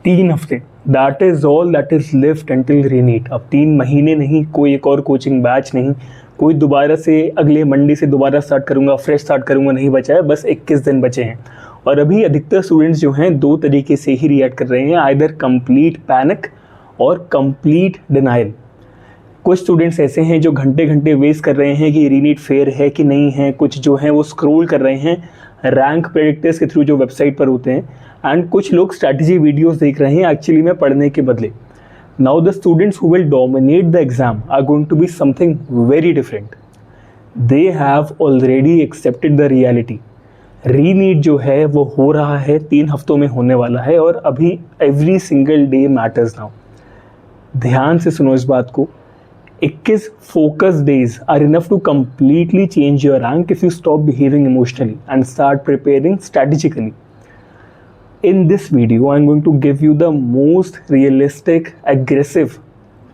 3 हफ्ते, that is all that is lift until रीनीट। अब 3 महीने नहीं, कोई एक और कोचिंग बैच नहीं, कोई दोबारा से अगले मंडे से दोबारा स्टार्ट करूँगा, फ्रेश स्टार्ट करूँगा, नहीं बचा है, बस 21 दिन बचे हैं। और अभी अधिकतर स्टूडेंट्स जो हैं 2 तरीके से ही रिएक्ट कर रहे हैं, आइदर कंप्लीट पैनिक और कंप्लीट डिनाइल। कुछ स्टूडेंट्स ऐसे हैं जो घंटे घंटे वेस्ट कर रहे हैं कि रीनीट फेयर है कि नहीं है, कुछ जो हैं वो स्क्रॉल कर रहे हैं रैंक प्रेडिक्टर्स के थ्रू जो वेबसाइट पर होते हैं, एंड कुछ लोग स्ट्रैटेजी वीडियोस देख रहे हैं एक्चुअली में पढ़ने के बदले। Now the students who will dominate the exam are going to be something very different. They have already accepted the reality. ReNEET जो है वो हो रहा है, 3 हफ्तों में होने वाला है, और अभी every single day matters now. ध्यान से सुनो इस बात को। 21 focus days are enough to completely change your rank if you stop behaving emotionally and start preparing strategically. In this video, I'm going to give you the most realistic, aggressive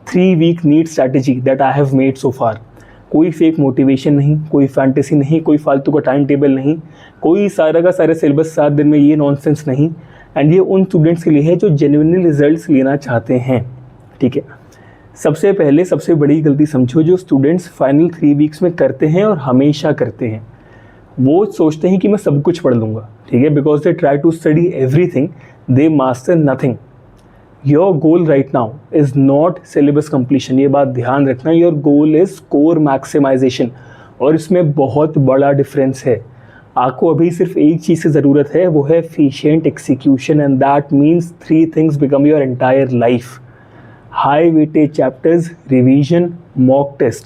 3-week NEET strategy that I have made so far. कोई fake motivation नहीं, कोई fantasy नहीं, कोई फालतू का time table नहीं, कोई सारा का सारा सिलेबस 7 दिन में, ये नॉनसेंस नहीं। एंड ये उन स्टूडेंट्स के लिए है जो जेन्युइनली रिजल्ट्स लेना चाहते हैं, ठीक है। सबसे पहले सबसे बड़ी गलती समझो जो स्टूडेंट्स फाइनल 3 वीक्स में करते हैं और हमेशा करते हैं, वो सोचते हैं कि मैं सब कुछ पढ़ लूँगा, ठीक है, because they try to study everything, they master nothing. Your goal right now is not syllabus completion, ये बात ध्यान रखना। Your goal is score maximisation, और इसमें बहुत बड़ा डिफरेंस है। आपको अभी सिर्फ एक चीज़ की ज़रूरत है, वो है efficient execution, and that means 3 things become your entire life. High weightage chapters, revision, mock test.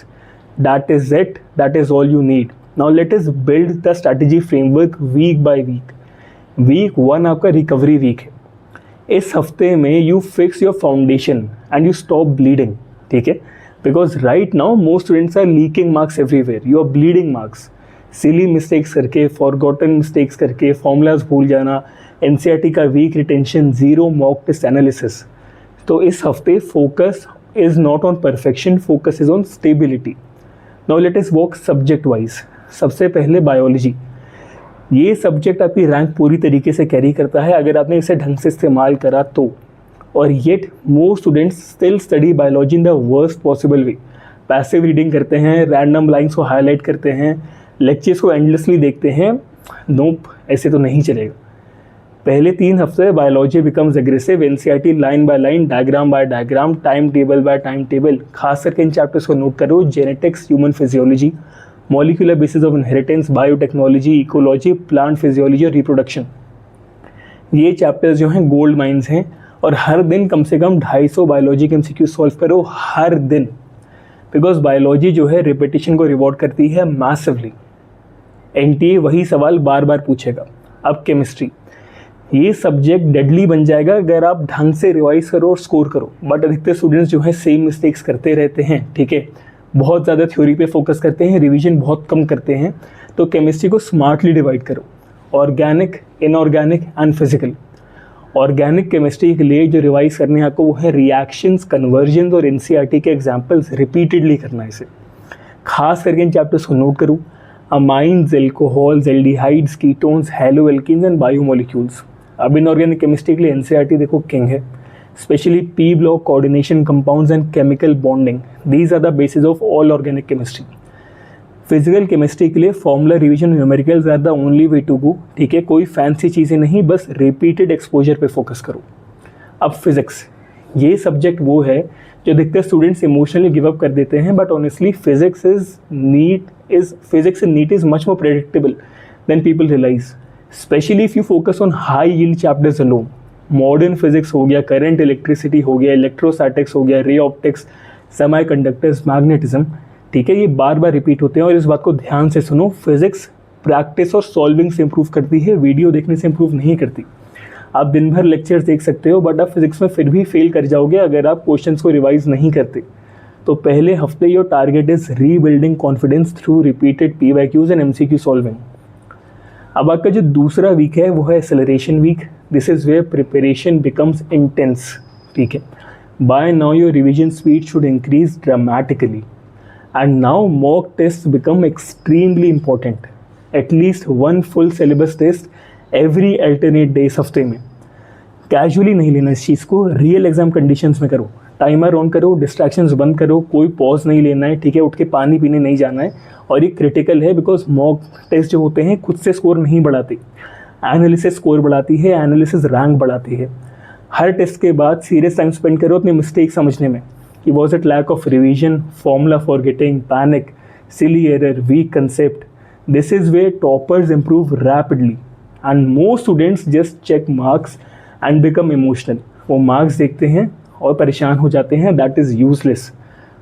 That is it. That is all you need. Now let us build the strategy framework week by week. Week 1 आपका recovery week है। इस हफ्ते में you fix your foundation and you stop bleeding, ठीक है? Because right now most students are leaking marks everywhere. You are bleeding marks. Silly mistakes करके, forgotten mistakes करके, formulas भूल जाना, NCERT का weak retention, zero mock test analysis. तो इस हफ्ते focus is not on perfection, focus is on stability. Now let us work subject wise. सबसे पहले बायोलॉजी। ये सब्जेक्ट आपकी रैंक पूरी तरीके से कैरी करता है अगर आपने इसे ढंग से इस्तेमाल करा तो। और yet most students still study biology in the worst possible way. Passive reading करते हैं, रैंडम लाइन्स को हाईलाइट करते हैं, लेक्चर्स को एंडलेसली देखते हैं। नोप, ऐसे तो नहीं चलेगा। पहले 3 हफ्ते biology becomes aggressive, NCERT line by line, diagram by diagram, time table by time table. खास करके इन चैप्टर्स को नोट करो, genetics, human physiology, molecular basis of inheritance, biotechnology, ecology, plant physiology और रिप्रोडक्शन। ये चैप्टर्स जो हैं गोल्ड माइंस हैं, और हर दिन कम से कम 250 बायोलॉजी के MCQ सॉल्व करो हर दिन, बिकॉज बायोलॉजी जो है रिपीटिशन को रिवॉर्ड करती है मैसिवली। NTA वही सवाल बार बार पूछेगा। अब केमिस्ट्री, ये सब्जेक्ट डेडली बन जाएगा अगर आप ढंग से रिवाइज करो और स्कोर करो, बट अधिकतर स्टूडेंट्स जो है सेम मिस्टेक्स करते रहते हैं, ठीक है। बहुत ज़्यादा थ्योरी पे फोकस करते हैं, रिवीजन बहुत कम करते हैं। तो केमिस्ट्री को स्मार्टली डिवाइड करो, organic, inorganic and physical. Organic chemistry के लिए जो रिवाइज करने हैं आपको वो है रिएक्शंस, कन्वर्जन और NCERT के एग्जाम्पल्स रिपीटेडली करना है इसे। खास करके इन चैप्टर्स को नोट करूँ, amines, alcohols, aldehydes, ketones, haloalkenes and biomolecules. अब इनऑर्गेनिक केमिस्ट्री के लिए NCERT देखो किंग है, specially P block, coordination, compounds and chemical bonding. These are the basis of all organic chemistry. Physical chemistry के लिए formula revision, numericals are the only way to go, ठीक है। कोई fancy चीज़ें नहीं, बस रिपीटेड एक्सपोजर पे फोकस करो। अब फिजिक्स, ये सब्जेक्ट वो है जो अधिकतर स्टूडेंट्स इमोशनली गिव अप कर देते हैं, but honestly physics in NEET is much more predictable than people realise, especially if you focus on high yield chapters alone. Modern physics हो गया, करंट इलेक्ट्रिसिटी हो गया, इलेक्ट्रोस्टैटिक्स हो गया, रे ऑप्टिक्स, सेमीकंडक्टर्स, मैग्नेटिज्म, ठीक है। ये बार बार रिपीट होते हैं, और इस बात को ध्यान से सुनो, फिजिक्स प्रैक्टिस और सॉल्विंग से इंप्रूव करती है, वीडियो देखने से इंप्रूव नहीं करती। आप दिन भर लेक्चर्स देख सकते हो, बट आप फिजिक्स में फिर भी फेल कर जाओगे अगर आप क्वेश्चंस को रिवाइज नहीं करते। तो पहले हफ्ते your target is rebuilding confidence through repeated PYQs and MCQ solving. अब आपका जो दूसरा वीक है वो है acceleration week. This is where preparation becomes intense, ठीक है। By now your revision speed should increase dramatically, and now mock test become extremely important. At least 1 full syllabus test every alternate day इस हफ्ते में। Casually नहीं लेना इस चीज़ को, real exam conditions में करो, टाइमर ऑन करो, डिस्ट्रैक्शंस बंद करो, कोई पॉज नहीं लेना है, ठीक है, उठ के पानी पीने नहीं जाना है। और ये क्रिटिकल है बिकॉज मॉक टेस्ट जो होते हैं खुद से स्कोर नहीं बढ़ाते, एनालिसिस स्कोर बढ़ाती है, एनालिसिस रैंक बढ़ाती है। हर टेस्ट के बाद सीरियस टाइम स्पेंड करो अपने मिस्टेक समझने में कि was it lack of revision, formula forgetting, panic, silly error, weak concept. This is way toppers improve rapidly and most students just check marks and become emotional. वो marks देखते हैं और परेशान हो जाते हैं, that is useless.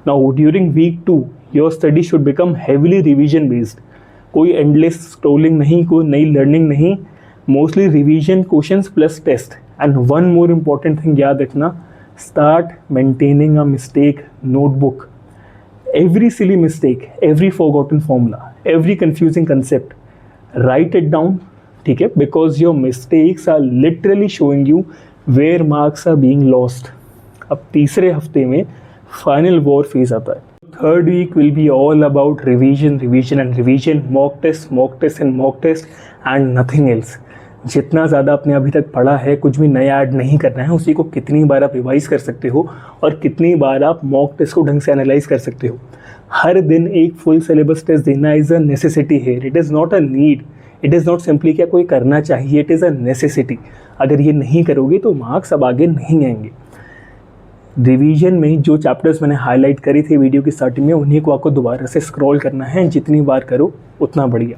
Now during week 2 your study should become heavily revision based. कोई endless scrolling नहीं, कोई नई लर्निंग नहीं, mostly revision, questions plus test. And one more important thing याद रखना, start maintaining a mistake notebook. Every silly mistake, every forgotten formula, every confusing concept, write it down, ठीक है, because your mistakes are literally showing you where marks are being lost. अब तीसरे हफ्ते में final war phase आता है। Third week will be all about revision, revision and revision, mock test and mock test and nothing else. जितना ज़्यादा आपने अभी तक पढ़ा है, कुछ भी नया ऐड नहीं करना है, उसी को कितनी बार आप रिवाइज कर सकते हो और कितनी बार आप मॉक टेस्ट को ढंग से एनालाइज कर सकते हो। हर दिन एक फुल सिलेबस टेस्ट देना इज़ अ नेसेसिटी है, it is not a need, it is not simply क्या कोई करना चाहिए, इट इज़ अ नेसेसिटी। अगर ये नहीं करोगे तो मार्क्स अब आगे नहीं आएंगे। रिवीजन में जो चैप्टर्स मैंने हाईलाइट करी थी वीडियो की स्टार्टिंग में, उन्हीं को आपको दोबारा से स्क्रॉल करना है, जितनी बार करो उतना बढ़िया।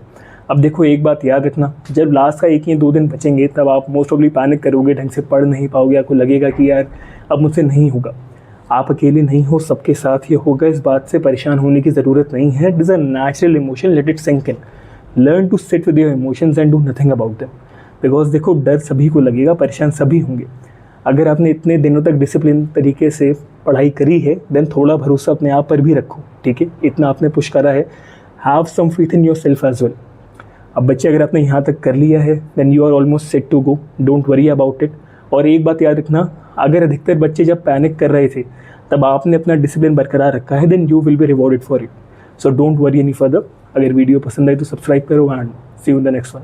अब देखो एक बात याद रखना, जब लास्ट का 1 या 2 दिन बचेंगे तब आप मोस्ट ऑफली पैनिक करोगे, ढंग से पढ़ नहीं पाओगे, आपको लगेगा कि यार अब मुझसे नहीं होगा। आप अकेले नहीं हो, सबके साथ ये होगा, इस बात से परेशान होने की ज़रूरत नहीं है। It is a natural emotion, let it sink in, learn to sit with your emotions and do nothing about them. Because देखो डर सभी को लगेगा, परेशान सभी होंगे। अगर आपने इतने दिनों तक डिसिप्लिन तरीके से पढ़ाई करी है, देन थोड़ा भरोसा अपने आप पर भी रखो, ठीक है, इतना आपने पुश करा है, have some faith in yourself as well. अब बच्चे अगर आपने यहाँ तक कर लिया है then you are almost set to go, don't worry about it. और एक बात याद रखना, अगर अधिकतर बच्चे जब पैनिक कर रहे थे तब आपने अपना डिसिप्लिन बरकरार रखा है, then you will be rewarded for it. So don't worry any further. अगर वीडियो पसंद आए तो सब्सक्राइब करो and see you in the next one.